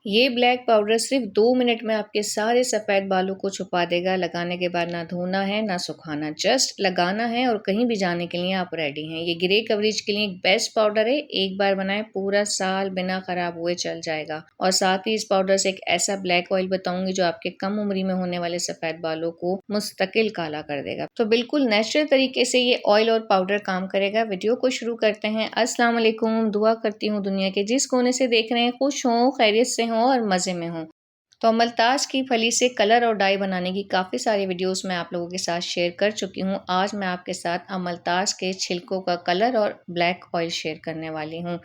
ये black powder सिर्फ 2 minute में आपके सारे सफ़ेद बालों को छुपा देगा। लगाने के बाद ना धोना है ना सुखाना, जस्ट लगाना है और कहीं भी जाने के लिए आप रेडी हैं। ये ग्रे कवरेज के लिए एक बेस्ट पाउडर है। एक बार बनाएं, पूरा साल बिना खराब हुए चल जाएगा। और साथ ही इस पाउडर से एक ऐसा ब्लैक ऑयल बताऊंगी जो आपके कम उम्री में होने वाले सफ़ेद बालों को मुस्तकिल काला कर देगा। तो बिल्कुल नेचुरल तरीके से ये ऑयल और पाउडर काम करेगा। वीडियो को शुरू करते हैं। अस्सलाम वालेकुम। दुआ करती हूँ दुनिया के जिस कोने से देख रहे हैं खुश हों, खैरियत से हों और मज़े में हों। तो अमलतास की फली से कलर और डाई बनाने की काफ़ी सारी वीडियोस मैं आप लोगों के साथ शेयर कर चुकी हूँ। आज मैं आपके साथ अमलतास के छिलकों का कलर और ब्लैक ऑयल शेयर करने वाली हूँ।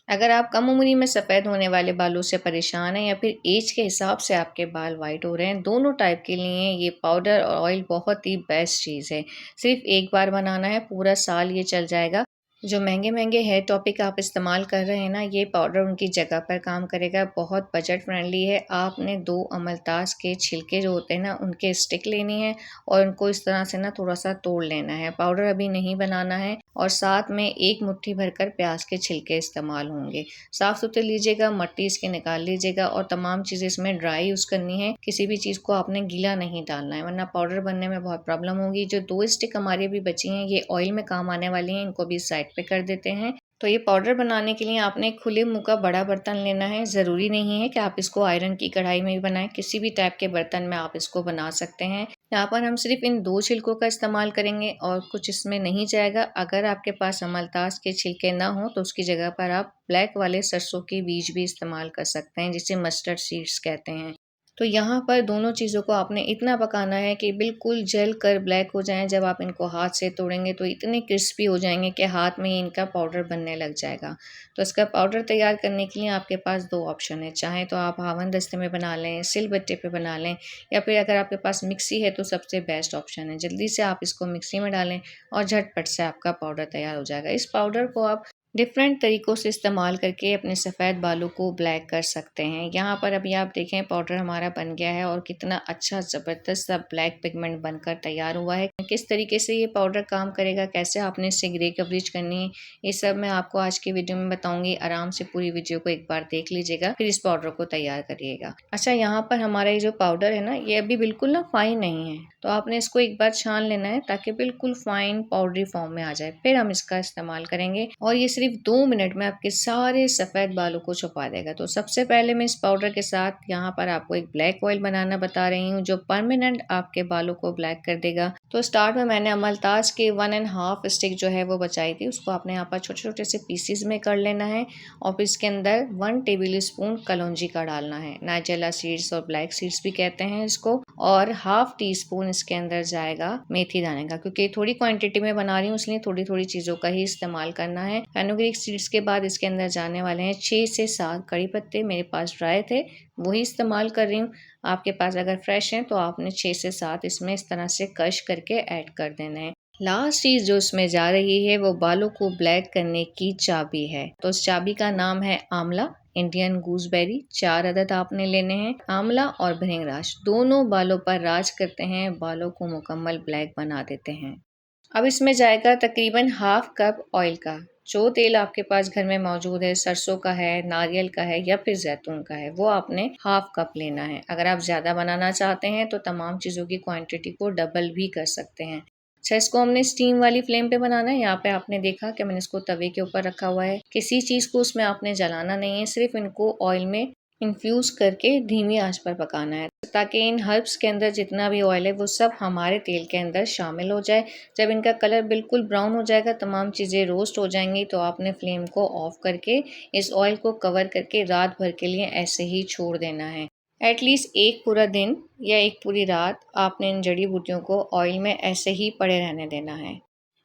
अगर आप कम उम्री में सफ़ेद होने वाले बालों से परेशान हैं या फिर एज के हिसाब से आपके बाल वाइट हो रहे हैं, दोनों टाइप के लिए ये पाउडर और ऑयल बहुत ही बेस्ट चीज़ है। सिर्फ एक बार बनाना है, पूरा साल ये चल जाएगा। जो महंगे हेयर टॉपिक आप इस्तेमाल कर रहे हैं ना, ये पाउडर उनकी जगह पर काम करेगा। बहुत बजट फ्रेंडली है। आपने 2 अमलतास के छिलके जो होते हैं ना, उनके स्टिक लेनी है और उनको इस तरह से ना थोड़ा सा तोड़ लेना है। पाउडर अभी नहीं बनाना है। और साथ में 1 मुट्ठी भरकर प्याज के छिलके इस्तेमाल होंगे। साफ सुथरे लीजिएगा, मट्टी इसके निकाल लीजिएगा और तमाम चीज़ें इसमें ड्राई यूज़ करनी है। किसी भी चीज़ को आपने गीला नहीं डालना है, वरना पाउडर बनने में बहुत प्रॉब्लम होगी। जो 2 स्टिक हमारी अभी बची हैं, ये ऑयल में काम आने वाली हैं। इनको भी साइड पे कर देते हैं। तो ये पाउडर बनाने के लिए आपने खुले मुंह का बड़ा बर्तन लेना है। ज़रूरी नहीं है कि आप इसको आयरन की कढ़ाई में भी बनाएं, किसी भी टाइप के बर्तन में आप इसको बना सकते हैं। यहाँ पर हम सिर्फ इन 2 छिलकों का इस्तेमाल करेंगे और कुछ इसमें नहीं जाएगा। अगर आपके पास अमलतास के छिलके ना हो तो उसकी जगह पर आप ब्लैक वाले सरसों के बीज भी इस्तेमाल कर सकते हैं, जिसे मस्टर्ड सीड्स कहते हैं। तो यहाँ पर दोनों चीज़ों को आपने इतना पकाना है कि बिल्कुल जल कर ब्लैक हो जाएं। जब आप इनको हाथ से तोड़ेंगे तो इतने क्रिस्पी हो जाएंगे कि हाथ में ही इनका पाउडर बनने लग जाएगा। तो इसका पाउडर तैयार करने के लिए आपके पास 2 ऑप्शन है। चाहे तो आप हावन दस्ते में बना लें, सिलबट्टे पे बना लें, या फिर अगर आपके पास मिक्सी है तो सबसे बेस्ट ऑप्शन है। जल्दी से आप इसको मिक्सी में डालें और झटपट से आपका पाउडर तैयार हो जाएगा। इस पाउडर को आप डिफरेंट तरीक़ों से इस्तेमाल करके अपने सफ़ेद बालों को ब्लैक कर सकते हैं। यहाँ पर अभी आप देखें पाउडर हमारा बन गया है और कितना अच्छा ज़बरदस्त सा ब्लैक पिगमेंट बनकर तैयार हुआ है। किस तरीके से ये पाउडर काम करेगा, कैसे आपने इससे ग्रे कवरेज करनी है, ये सब मैं आपको आज की वीडियो में बताऊंगी। आराम से पूरी वीडियो को एक बार देख लीजिएगा, फिर इस पाउडर को तैयार करिएगा। अच्छा, यहाँ पर हमारा ये जो पाउडर है ना, ये अभी बिल्कुल ना फाइन नहीं है, तो आपने इसको एक बार छान लेना है ताकि बिल्कुल फाइन पाउडरी फॉर्म में आ जाए। फिर हम इसका इस्तेमाल करेंगे और ये सिर्फ 2 मिनट में आपके सारे सफ़ेद बालों को छुपा देगा। तो सबसे पहले मैं इस पाउडर के साथ यहाँ पर आपको एक ब्लैक ऑयल बनाना बता रही हूँ, जो परमानेंट आपके बालों को ब्लैक कर देगा। तो स्टार्ट में मैंने अमलतास के 1.5 स्टिक जो है वो बचाई थी, उसको आपने यहाँ पर छोटे छोटे से पीसीज में कर लेना है और फिर इसके अंदर 1 टेबल स्पून कलौंजी का डालना है। नाइजेला सीड्स और ब्लैक सीड्स भी कहते हैं इसको। और हाफ टी स्पून इसके अंदर जाएगा मेथी दाने का, क्योंकि थोड़ी क्वांटिटी में बना रही हूँ इसलिए थोड़ी थोड़ी चीज़ों का ही इस्तेमाल करना है। फेनुग्रीक सीड्स के बाद इसके अंदर जाने वाले हैं 6 से 7 कड़ी पत्ते। मेरे पास ड्राई थे, वही इस्तेमाल कर रही हूँ। आपके पास अगर फ्रेश हैं तो आपने 6 से 7 इसमें इस तरह से कश करके ऐड कर देना है। लास्ट चीज़ जो इसमें जा रही है वो बालों को ब्लैक करने की चाबी है। तो उस चाबी का नाम है आंवला, इंडियन गूसबेरी। 4 अदद आपने लेने हैं। आंवला और भृंगराज दोनों बालों पर राज करते हैं, बालों को मुकम्मल ब्लैक बना देते हैं। अब इसमें जाएगा तकरीबन हाफ कप ऑयल का। जो तेल आपके पास घर में मौजूद है, सरसों का है, नारियल का है या फिर जैतून का है, वो आपने हाफ कप लेना है। अगर आप ज़्यादा बनाना चाहते हैं तो तमाम चीज़ों की क्वांटिटी को डबल भी कर सकते हैं। अच्छा, इसको हमने स्टीम वाली फ्लेम पे बनाना है। यहाँ पे आपने देखा कि मैंने इसको तवे के ऊपर रखा हुआ है। किसी चीज़ को उसमें आपने जलाना नहीं है, सिर्फ इनको ऑयल में इन्फ्यूज़ करके धीमी आंच पर पकाना है, ताकि इन हर्ब्स के अंदर जितना भी ऑयल है वो सब हमारे तेल के अंदर शामिल हो जाए। जब इनका कलर बिल्कुल ब्राउन हो जाएगा, तमाम चीज़ें रोस्ट हो जाएंगी, तो आपने फ्लेम को ऑफ करके इस ऑयल को कवर करके रात भर के लिए ऐसे ही छोड़ देना है। एटलीस्ट एक पूरा दिन या एक पूरी रात आपने इन जड़ी बूटियों को ऑयल में ऐसे ही पड़े रहने देना है।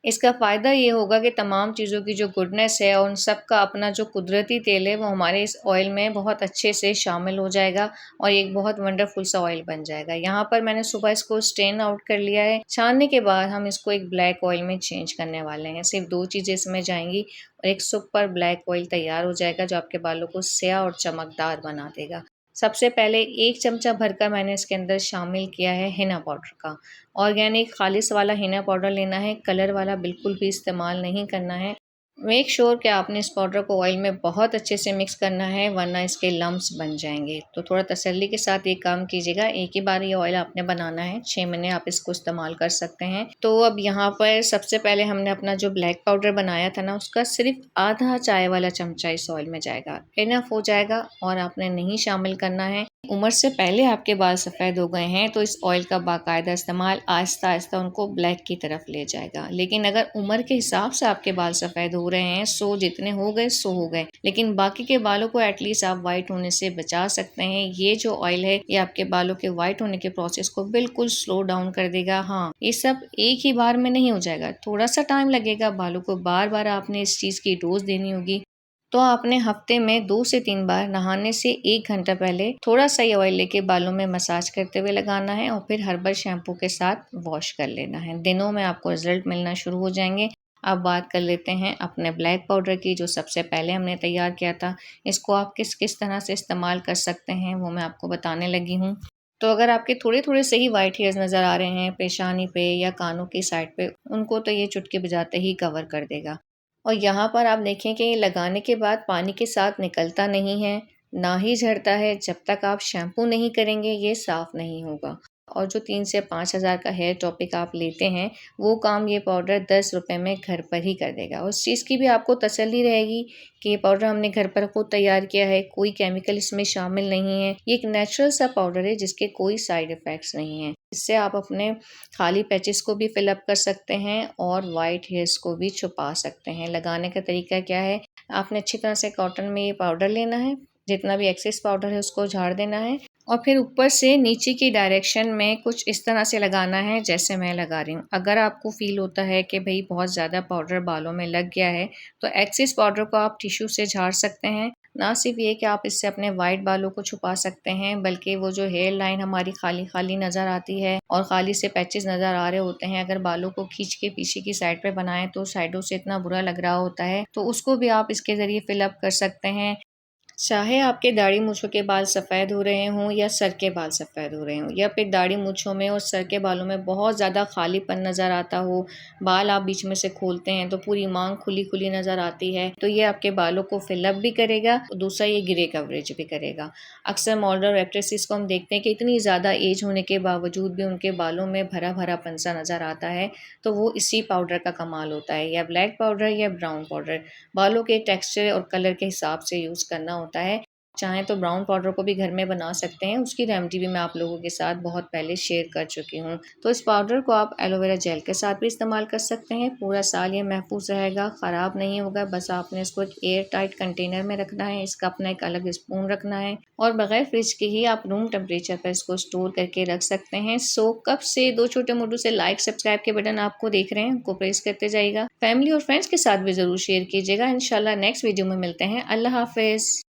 इसका फ़ायदा ये होगा कि तमाम चीज़ों की जो गुडनेस है और उन सब का अपना जो कुदरती तेल है वो हमारे इस ऑयल में बहुत अच्छे से शामिल हो जाएगा और एक बहुत वंडरफुल सा ऑयल बन जाएगा। यहाँ पर मैंने सुबह इसको स्ट्रेन आउट कर लिया है। छानने के बाद हम इसको एक ब्लैक ऑयल में चेंज करने वाले हैं। सिर्फ 2 चीज़ें इसमें जाएंगी और एक सुपर ब्लैक ऑयल तैयार हो जाएगा, जो आपके बालों को स्याह और चमकदार बना देगा। सबसे पहले 1 चमचा भरकर मैंने इसके अंदर शामिल किया है हिना पाउडर का। ऑर्गेनिक खालिस वाला हिना पाउडर लेना है, कलर वाला बिल्कुल भी इस्तेमाल नहीं करना है। मेक श्योर कि आपने इस पाउडर को ऑयल में बहुत अच्छे से मिक्स करना है, वरना इसके लम्प्स बन जाएंगे। तो थोड़ा तसल्ली के साथ ये काम कीजिएगा। एक ही बार ये ऑयल आपने बनाना है, 6 महीने आप इसको इस्तेमाल कर सकते हैं। तो अब यहाँ पर सबसे पहले हमने अपना जो ब्लैक पाउडर बनाया था ना, उसका सिर्फ आधा चाय वाला चमचा इस ऑयल में जाएगा, इनफ हो जाएगा। और आपने नहीं शामिल करना है। उम्र से पहले आपके बाल सफ़ेद हो गए हैं तो इस ऑयल का बाकायदा इस्तेमाल आहिस्ता आहिस्ता उनको ब्लैक की तरफ ले जाएगा। लेकिन अगर उम्र के हिसाब से आपके बाल सफ़ेद हो रहे हैं, सो जितने हो गए सो हो गए, लेकिन बाकी के बालों को एटलीस्ट आप वाइट होने से बचा सकते हैं। ये जो ऑयल है ये आपके बालों के वाइट होने के प्रोसेस को बिल्कुल स्लो डाउन कर देगा। हाँ, ये सब एक ही बार में नहीं हो जाएगा, थोड़ा सा टाइम लगेगा। बालों को बार बार आपने इस चीज़ की डोज देनी होगी। तो आपने हफ्ते में 2 से 3 बार नहाने से 1 घंटा पहले थोड़ा सा ये ऑयल लेके बालों में मसाज करते हुए लगाना है और फिर हर्बल शैम्पू के साथ वॉश कर लेना है। दिनों में आपको रिजल्ट मिलना शुरू हो जाएंगे। अब बात कर लेते हैं अपने ब्लैक पाउडर की, जो सबसे पहले हमने तैयार किया था। इसको आप किस किस तरह से इस्तेमाल कर सकते हैं वो मैं आपको बताने लगी हूँ। तो अगर आपके थोड़े थोड़े से ही वाइट हेयर्स नज़र आ रहे हैं पेशानी पे या कानों की साइड पे, उनको तो ये चुटकी बजाते ही कवर कर देगा। और यहाँ पर आप देखें कि ये लगाने के बाद पानी के साथ निकलता नहीं है, ना ही झड़ता है। जब तक आप शैम्पू नहीं करेंगे ये साफ़ नहीं होगा। और जो 3 से 5 हज़ार का हेयर टॉपिक आप लेते हैं, वो काम ये पाउडर 10 रुपए में घर पर ही कर देगा। उस चीज़ की भी आपको तसल्ली रहेगी कि ये पाउडर हमने घर पर खुद तैयार किया है, कोई केमिकल इसमें शामिल नहीं है। ये एक नेचुरल सा पाउडर है जिसके कोई साइड इफ़ेक्ट्स नहीं हैं। इससे आप अपने खाली पैचेस को भी फिल अप कर सकते हैं और वाइट हेयर्स को भी छुपा सकते हैं। लगाने का तरीका क्या है, आपने अच्छी तरह से कॉटन में ये पाउडर लेना है, जितना भी एक्सेस पाउडर है उसको झाड़ देना है और फिर ऊपर से नीचे की डायरेक्शन में कुछ इस तरह से लगाना है जैसे मैं लगा रही हूँ। अगर आपको फील होता है कि भाई बहुत ज़्यादा पाउडर बालों में लग गया है, तो एक्सेस पाउडर को आप टिश्यू से झाड़ सकते हैं। ना सिर्फ ये कि आप इससे अपने वाइट बालों को छुपा सकते हैं, बल्कि वो जो हेयर लाइन हमारी खाली खाली नज़र आती है और खाली से पैचेस नज़र आ रहे होते हैं, अगर बालों को खींच के पीछे की साइड पे बनाएं तो साइडों से इतना बुरा लग रहा होता है, तो उसको भी आप इसके ज़रिए फिलअप कर सकते हैं। चाहे आपके दाढ़ी मूँछों के बाल सफ़ेद हो रहे हों या सर के बाल सफ़ेद हो रहे हों, या फिर दाढ़ी मूँछों में और सर के बालों में बहुत ज़्यादा खालीपन नज़र आता हो, बाल आप बीच में से खोलते हैं तो पूरी मांग खुली खुली नज़र आती है, तो ये आपके बालों को फिलअप भी करेगा और दूसरा ये ग्रे कवरेज भी करेगा। अक्सर मॉडल और एक्ट्रेसेस को हम देखते हैं कि इतनी ज़्यादा एज होने के बावजूद भी उनके बालों में भरा भरा पंसा नज़र आता है, तो वो इसी पाउडर का कमाल होता है। या ब्लैक पाउडर या ब्राउन पाउडर, बालों के टेक्सचर और कलर के हिसाब से यूज़ करना होता है। चाहें तो ब्राउन पाउडर को भी घर में बना सकते हैं, उसकी रेमेडी भी मैं आप लोगों के साथ बहुत पहले शेयर कर चुकी हूँ। तो इस पाउडर को आप एलोवेरा जेल के साथ भी इस्तेमाल कर सकते हैं। पूरा साल ये महफूज रहेगा, ख़राब नहीं होगा। बस आपने इसको एक एयर टाइट कंटेनर में रखना है, इसका अपना एक अलग स्पून रखना है और बगैर फ्रिज के ही आप रूम टेम्परेचर पर इसको स्टोर करके रख सकते हैं। सो कब से 2 छोटे मोटू से लाइक सब्सक्राइब के बटन आपको देख रहे हैं, उनको प्रेस करते जाइएगा। फैमिली और फ्रेंड्स के साथ भी ज़रूर शेयर कीजिएगा। इंशाल्लाह नेक्स्ट वीडियो में मिलते हैं। अल्लाह हाफिज़।